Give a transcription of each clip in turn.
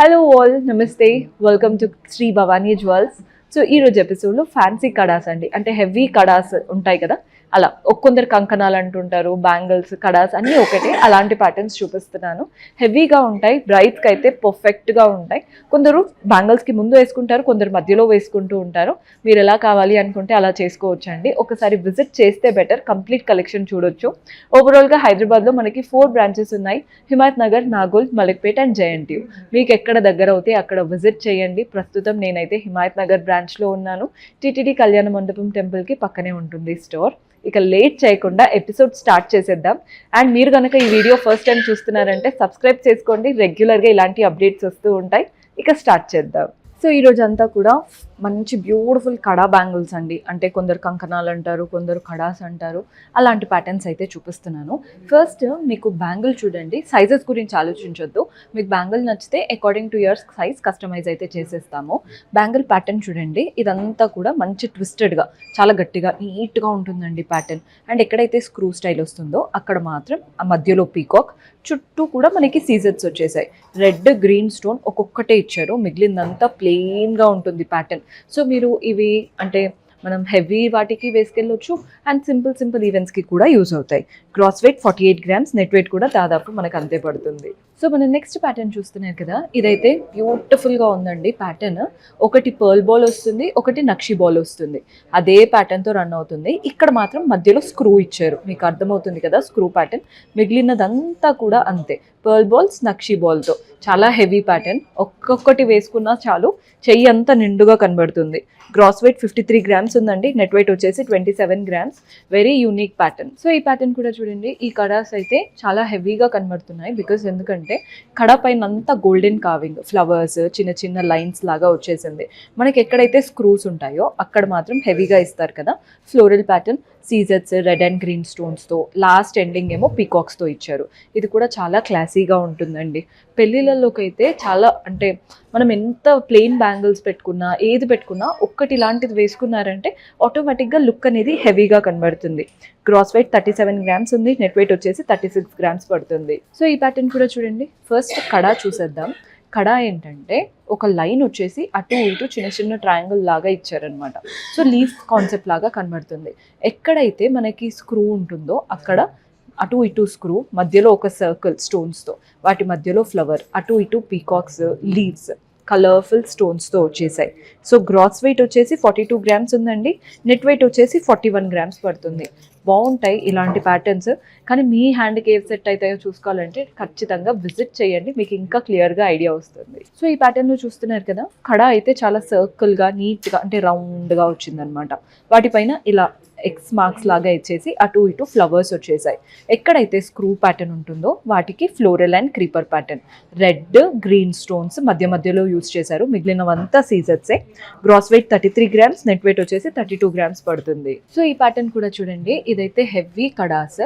Hello all, నమస్తే, welcome to Shri Bhavani jewels. So ఈ రోజు ఎపిసోడ్లో ఫ్యాన్సీ కడాస్ అండి, అంటే హెవీ కడాస్ ఉంటాయి కదా, అలా కొందరు కంకణాలు అంటుంటారు, బ్యాంగిల్స్, కడాస్ అన్నీ ఒకటే, అలాంటి ప్యాటర్న్స్ చూపిస్తున్నాను. హెవీగా ఉంటాయి, బ్రైడ్స్కి అయితే పర్ఫెక్ట్గా ఉంటాయి. కొందరు బ్యాంగిల్స్కి ముందు వేసుకుంటారు, కొందరు మధ్యలో వేసుకుంటూ ఉంటారు. మీరు ఎలా కావాలి అనుకుంటే అలా చేసుకోవచ్చండి. ఒకసారి విజిట్ చేస్తే బెటర్, కంప్లీట్ కలెక్షన్ చూడొచ్చు. ఓవరాల్గా హైదరాబాద్లో మనకి 4 బ్రాంచెస్ ఉన్నాయి: హిమాయత్ నగర్, నాగోల్, మలిక్పేట్ అండ్ జేఎన్టీయూ. మీకు ఎక్కడ దగ్గర అవుతే అక్కడ విజిట్ చేయండి. ప్రస్తుతం నేనైతే హిమాయత్ నగర్ బ్రాంచ్లో ఉన్నాను. టీటీడీ కళ్యాణ మండపం టెంపుల్కి పక్కనే ఉంటుంది స్టోర్. ఇక లేట్ చేయకుండా ఎపిసోడ్ స్టార్ట్ చేసేద్దాం. అండ్ మీరు కనుక ఈ వీడియో ఫస్ట్ టైం చూస్తున్నారంటే సబ్స్క్రైబ్ చేసుకోండి, రెగ్యులర్గా ఇలాంటి అప్డేట్స్ వస్తూ ఉంటాయి. ఇక స్టార్ట్ చేద్దాం. సో ఈరోజు అంతా కూడా మంచి బ్యూటిఫుల్ కడా బ్యాంగిల్స్ అండి, అంటే కొందరు కంకణాలు అంటారు, కొందరు కడాస్ అంటారు, అలాంటి ప్యాటర్న్స్ అయితే చూపిస్తున్నాను. ఫస్ట్ మీకు బ్యాంగిల్ చూడండి, సైజెస్ గురించి ఆలోచించొద్దు. మీకు బ్యాంగిల్ నచ్చితే according to your size customize అయితే చేసేస్తాము. బ్యాంగిల్ ప్యాటర్న్ చూడండి, ఇదంతా కూడా మంచి ట్విస్టెడ్గా, చాలా గట్టిగా, నీట్గా ఉంటుందండి ప్యాటర్న్. అండ్ ఎక్కడైతే స్క్రూ స్టైల్ వస్తుందో అక్కడ మాత్రం ఆ మధ్యలో పీకాక్, చుట్టూ కూడా మనకి సీజెట్స్ వచ్చేసాయి. రెడ్, గ్రీన్ స్టోన్ ఒక్కొక్కటే ఇచ్చారు, మిగిలిందంతా ప్లెయిన్గా ఉంటుంది ప్యాటర్న్. సో మీరు ఇవి అంటే మనం హెవీ వాటికి వేసుకెళ్ళొచ్చు, అండ్ సింపుల్ ఈవెంట్స్కి కూడా యూజ్ అవుతాయి. Gross weight 48 grams, net weight కూడా దాదాపు మనకు అంతే పడుతుంది. సో మనం నెక్స్ట్ ప్యాటర్న్ చూస్తున్నారు కదా, ఇదైతే బ్యూటిఫుల్గా ఉందండి ప్యాటర్న్. ఒకటి పర్ల్ బాల్ వస్తుంది, ఒకటి నక్షి బాల్ వస్తుంది, అదే ప్యాటర్న్తో రన్ అవుతుంది. ఇక్కడ మాత్రం మధ్యలో స్క్రూ ఇచ్చారు, మీకు అర్థమవుతుంది కదా స్క్రూ ప్యాటర్న్. మిగిలినదంతా కూడా అంతే, పర్ల్ బాల్స్, నక్షి బాల్తో. చాలా హెవీ ప్యాటర్న్, ఒక్కొక్కటి వేసుకున్నా చాలు చెయ్యి అంతా నిండుగా కనబడుతుంది. గ్రాస్ వెయిట్ 53 గ్రామ్స్ ఉందండి, నెట్ వెయిట్ వచ్చేసి 27 grams. Very unique pattern. So ఈ ప్యాటర్న్ కూడా చూడండి, ఈ కడాస్ అయితే చాలా హెవీగా కనబడుతున్నాయి. బికాస్ ఎందుకంటే కడా పైన అంతా గోల్డెన్ కావింగ్, ఫ్లవర్స్, చిన్న చిన్న లైన్స్ లాగా వచ్చేసింది. మనకి ఎక్కడైతే స్క్రూస్ ఉంటాయో అక్కడ మాత్రం హెవీగా ఇస్తారు కదా. ఫ్లోరల్ ప్యాటర్న్, సీజెట్స్, రెడ్ అండ్ గ్రీన్ స్టోన్స్తో, లాస్ట్ ఎండింగ్ ఏమో పీకాక్స్తో ఇచ్చారు. ఇది కూడా చాలా క్లాసీగా ఉంటుందండి. పెళ్ళిళ్ళలోకి అయితే చాలా, అంటే మనం ఎంత ప్లెయిన్ బ్యాంగిల్స్ పెట్టుకున్నా, ఏది పెట్టుకున్నా ఒక్కటి ఇలాంటిది వేసుకున్నారంటే ఆటోమేటిక్గా లుక్ అనేది హెవీగా కనబడుతుంది. గ్రాస్ వెయిట్ 37 గ్రామ్స్ ఉంది, నెట్ వెయిట్ వచ్చేసి 36 గ్రామ్స్ పడుతుంది. సో ఈ ప్యాటర్న్ కూడా చూడండి. ఫస్ట్ కడా చూసేద్దాం. కడా ఏంటంటే ఒక లైన్ వచ్చేసి అటు ఇటు చిన్న చిన్న ట్రయాంగిల్ లాగా ఇచ్చారనమాట. సో లీఫ్ కాన్సెప్ట్ లాగా కనబడుతుంది. ఎక్కడైతే మనకి స్క్రూ ఉంటుందో అక్కడ అటు ఇటు స్క్రూ, మధ్యలో ఒక సర్కిల్ స్టోన్స్తో, వాటి మధ్యలో ఫ్లవర్, అటు ఇటు పీకాక్స్, లీవ్స్, కలర్ఫుల్ స్టోన్స్తో వచ్చేసాయి. సో గ్రాస్ వెయిట్ వచ్చేసి 42 గ్రామ్స్ ఉందండి, నెట్ వెయిట్ వచ్చేసి 41 గ్రామ్స్ పడుతుంది. బాగుంటాయి ఇలాంటి ప్యాటర్న్స్. కానీ మీ హ్యాండ్కి ఏ సెట్ అవుతాయో చూసుకోవాలంటే ఖచ్చితంగా విజిట్ చేయండి, మీకు ఇంకా క్లియర్గా ఐడియా వస్తుంది. సో ఈ ప్యాటర్న్లో చూస్తున్నారు కదా, కడా అయితే చాలా సర్కిల్గా, నీట్గా, అంటే రౌండ్గా వచ్చిందనమాట. వాటిపైన ఇలా ఎక్స్ మార్క్స్ లాగా ఇచ్చేసి అటు ఇటు ఫ్లవర్స్ వచ్చేసాయి. ఎక్కడైతే స్క్రూ ప్యాటర్న్ ఉంటుందో వాటికి floral and creeper pattern, red, green stones మధ్య మధ్యలో యూజ్ చేశారు. మిగిలినవంతా సీజర్సే. Gross weight 33 grams, net weight వచ్చేసి 32 గ్రామ్స్ పడుతుంది. సో ఈ ప్యాటర్న్ కూడా చూడండి, ఇదైతే హెవీ కడాస్.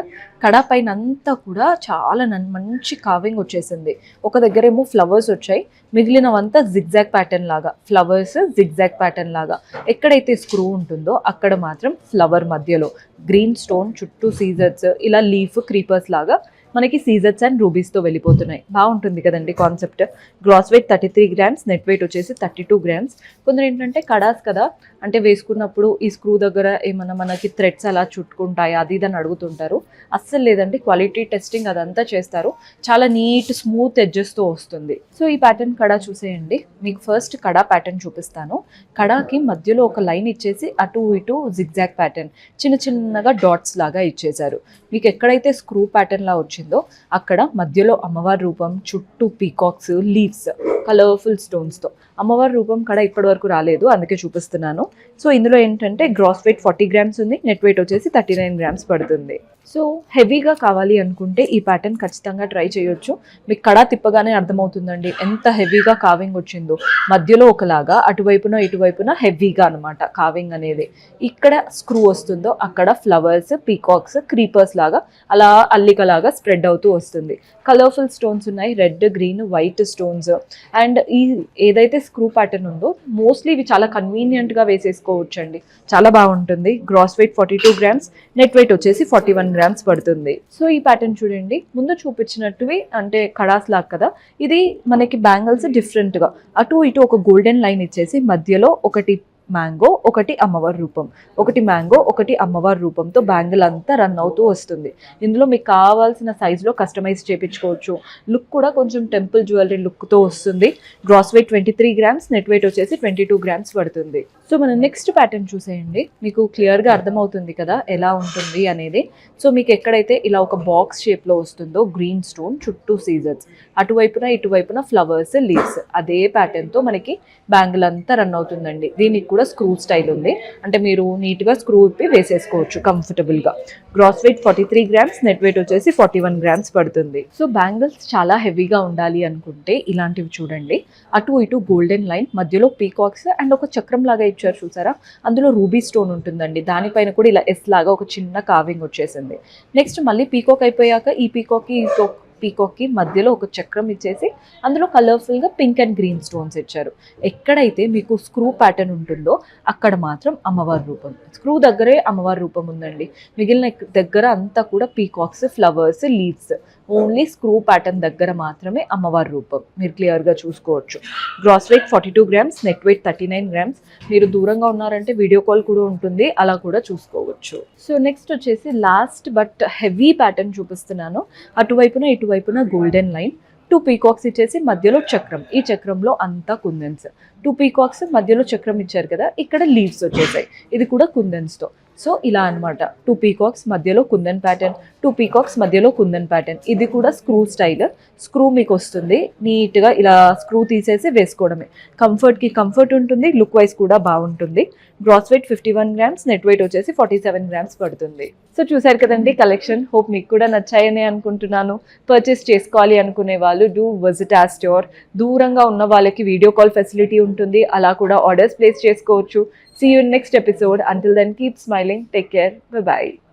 కడా పైన అంతా కూడా చాలా మంచి కావింగ్ వచ్చేసింది. ఒక దగ్గరేమో ఫ్లవర్స్ వచ్చాయి, మిగిలినవంతా జిగ్జాగ్ ప్యాటర్న్ లాగా, ఫ్లవర్స్ జిగ్జాగ్ ప్యాటర్న్ లాగా. ఎక్కడైతే స్క్రూ ఉంటుందో అక్కడ మాత్రం ఫ్లవర్ మధ్యలో గ్రీన్ స్టోన్, చుట్టూ సీజర్స్, ఇలా లీఫ్, క్రీపర్స్ లాగా మనకి సీజర్స్ అండ్ రూబీస్తో వెళ్ళిపోతున్నాయి. బాగుంటుంది కదండి concept. Gross weight 33 grams, net weight వచ్చేసి 32 గ్రామ్స్. కొందరు ఏంటంటే కడాస్ కదా, అంటే వేసుకున్నప్పుడు ఈ స్క్రూ దగ్గర ఏమన్నా మనకి థ్రెడ్స్ అలా చుట్టుకుంటాయి, అది ఇదని అడుగుతుంటారు. అస్సలు లేదండి, క్వాలిటీ టెస్టింగ్ అదంతా చేస్తారు. చాలా నీట్ స్మూత్ ఎడ్జెస్తో వస్తుంది. సో ఈ ప్యాటర్న్ కడా చూసేయండి. మీకు ఫస్ట్ కడా ప్యాటర్న్ చూపిస్తాను. కడాకి మధ్యలో ఒక లైన్ ఇచ్చేసి అటు ఇటు జిగ్జాగ్ ప్యాటర్న్, చిన్న చిన్నగా డాట్స్ లాగా ఇచ్చేశారు. మీకు ఎక్కడైతే స్క్రూ ప్యాటర్న్ లా వచ్చిందో అక్కడ మధ్యలో అమ్మవారి రూపం, చుట్టూ పీకాక్స్, లీవ్స్, కలర్ఫుల్ స్టోన్స్తో. అమ్మవారి రూపం కడ ఇప్పటి వరకు రాలేదు, అందుకే చూపిస్తున్నాను. సో ఇందులో ఏంటంటే గ్రాస్ వెయిట్ 40 గ్రామ్స్ ఉంది, నెట్ వెయిట్ వచ్చేసి 39 గ్రామ్స్ పడుతుంది. సో హెవీగా కావాలి అనుకుంటే ఈ ప్యాటర్న్ ఖచ్చితంగా ట్రై చేయొచ్చు. మీకు కడా తిప్పగానే అర్థమవుతుందండి ఎంత హెవీగా కావింగ్ వచ్చిందో. మధ్యలో ఒకలాగా, అటువైపున ఇటువైపున హెవీగా అనమాట కావింగ్ అనేది. ఇక్కడ స్క్రూ వస్తుందో అక్కడ ఫ్లవర్స్, పీకాక్స్, క్రీపర్స్ లాగా అలా అల్లికలాగా స్ప్రెడ్ అవుతూ వస్తుంది. కలర్ఫుల్ స్టోన్స్ ఉన్నాయి, red, green, white stones. And ఈ ఏదైతే స్క్రూ ప్యాటర్న్ ఉందో మోస్ట్లీ ఇవి చాలా కన్వీనియంట్గా వేసేసుకోవచ్చు అండి, చాలా బాగుంటుంది. Gross weight 42 grams, net weight వచ్చేసి 41 గ్రామ్స్ పడుతుంది. సో ఈ ప్యాటర్న్ చూడండి, ముందు చూపించినట్టువి అంటే కడాస్ లాగా కదా, ఇది మనకి బ్యాంగిల్స్ డిఫరెంట్గా అటు ఇటు ఒక గోల్డెన్ లైన్ ఇచ్చేసి మధ్యలో ఒకటి మ్యాంగో, ఒకటి అమ్మవారి రూపం, ఒకటి మ్యాంగో, ఒకటి అమ్మవారి రూపంతో బ్యాంగిల్ అంతా రన్ అవుతూ వస్తుంది. ఇందులో మీకు కావాల్సిన సైజులో కస్టమైజ్ చేయించుకోవచ్చు. లుక్ కూడా కొంచెం టెంపుల్ జ్యువెలరీ లుక్తో వస్తుంది. Gross weight 23 grams, net weight వచ్చేసి 22 గ్రామ్స్ పడుతుంది. సో మనం నెక్స్ట్ ప్యాటర్న్ చూసేయండి, మీకు క్లియర్గా అర్థమవుతుంది కదా ఎలా ఉంటుంది అనేది. సో మీకు ఎక్కడైతే ఇలా ఒక బాక్స్ షేప్లో వస్తుందో గ్రీన్ స్టోన్ చుట్టూ సీజర్స్, అటువైపున ఇటువైపున ఫ్లవర్స్, లీవ్స్, అదే ప్యాటర్న్తో మనకి బ్యాంగిల్ అంతా రన్ అవుతుందండి. దీనికి కూడా స్క్రూ స్టైల్ ఉంది, అంటే మీరు నీట్గా స్క్రూ ఇప్పి వేసేసుకోవచ్చు కంఫర్టబుల్గా. Gross weight 43 grams, net weight వచ్చేసి 41 గ్రామ్స్ పడుతుంది. సో బ్యాంగిల్స్ చాలా హెవీగా ఉండాలి అనుకుంటే ఇలాంటివి చూడండి, అటు ఇటు గోల్డెన్ లైన్, మధ్యలో పీకాక్స్ అండ్ ఒక చక్రం లాగా ఇచ్చారు చూసారా, అందులో రూబీ స్టోన్ ఉంటుందండి, దానిపైన కూడా ఇలా ఎస్ లాగా ఒక చిన్న కార్వింగ్ వచ్చేసింది. నెక్స్ట్ మళ్ళీ పీకాక్ అయిపోయాక ఈ పీకాక్కి మధ్యలో ఒక చక్రం ఇచ్చేసి అందులో కలర్ఫుల్గా పింక్ అండ్ గ్రీన్ స్టోన్స్ ఇచ్చారు. ఎక్కడైతే మీకు స్క్రూ ప్యాటర్న్ ఉంటుందో అక్కడ మాత్రం అమ్మవారి రూపం, స్క్రూ దగ్గరే అమ్మవారి రూపం ఉందండి, మిగిలిన దగ్గర అంతా కూడా peacocks, flowers, leaves. Only screw pattern దగ్గర మాత్రమే అమ్మవారి రూపం, మీరు క్లియర్గా చూసుకోవచ్చు. Gross weight 42 grams, net weight 39 grams. మీరు దూరంగా ఉన్నారంటే వీడియో కాల్ కూడా ఉంటుంది, అలా కూడా చూసుకోవచ్చు. సో నెక్స్ట్ వచ్చేసి లాస్ట్ బట్ హెవీ ప్యాటర్న్ చూపిస్తున్నాను. అటువైపున ఇటువైపున గోల్డెన్ లైన్, 2 పీకాక్స్ ఇచ్చేసి మధ్యలో చక్రం, ఈ చక్రంలో అంతా కుందన్స్. 2 పీకాక్స్ మధ్యలో చక్రం ఇచ్చారు కదా, ఇక్కడ లీవ్స్ వచ్చేసాయి, ఇది కూడా కుందన్స్తో. సో ఇలా అనమాట, 2 పీకాక్స్ మధ్యలో కుందన్ ప్యాటర్న్, 2 పీకాక్స్ మధ్యలో కుందన్ ప్యాటర్న్. ఇది కూడా స్క్రూ స్టైల్, స్క్రూ మీకు వస్తుంది, నీట్గా ఇలా స్క్రూ తీసేసి వేసుకోవడమే. కంఫర్ట్కి కంఫర్ట్ ఉంటుంది, లుక్ వైజ్ కూడా బాగుంటుంది. Gross weight 51 grams, net weight వచ్చేసి 47 గ్రామ్స్ పడుతుంది. సో చూసారు కదండి కలెక్షన్, హోప్ మీకు కూడా నచ్చాయని అనుకుంటున్నాను. పర్చేస్ చేసుకోవాలి అనుకునే వాళ్ళు డూ విజిట్ our స్టోర్. దూరంగా ఉన్న వాళ్ళకి వీడియో కాల్ ఫెసిలిటీ ఉంటుంది, అలా కూడా ఆర్డర్స్ ప్లేస్ చేసుకోవచ్చు. See you in next episode. Until then, keep smiling. Take care. Bye-bye.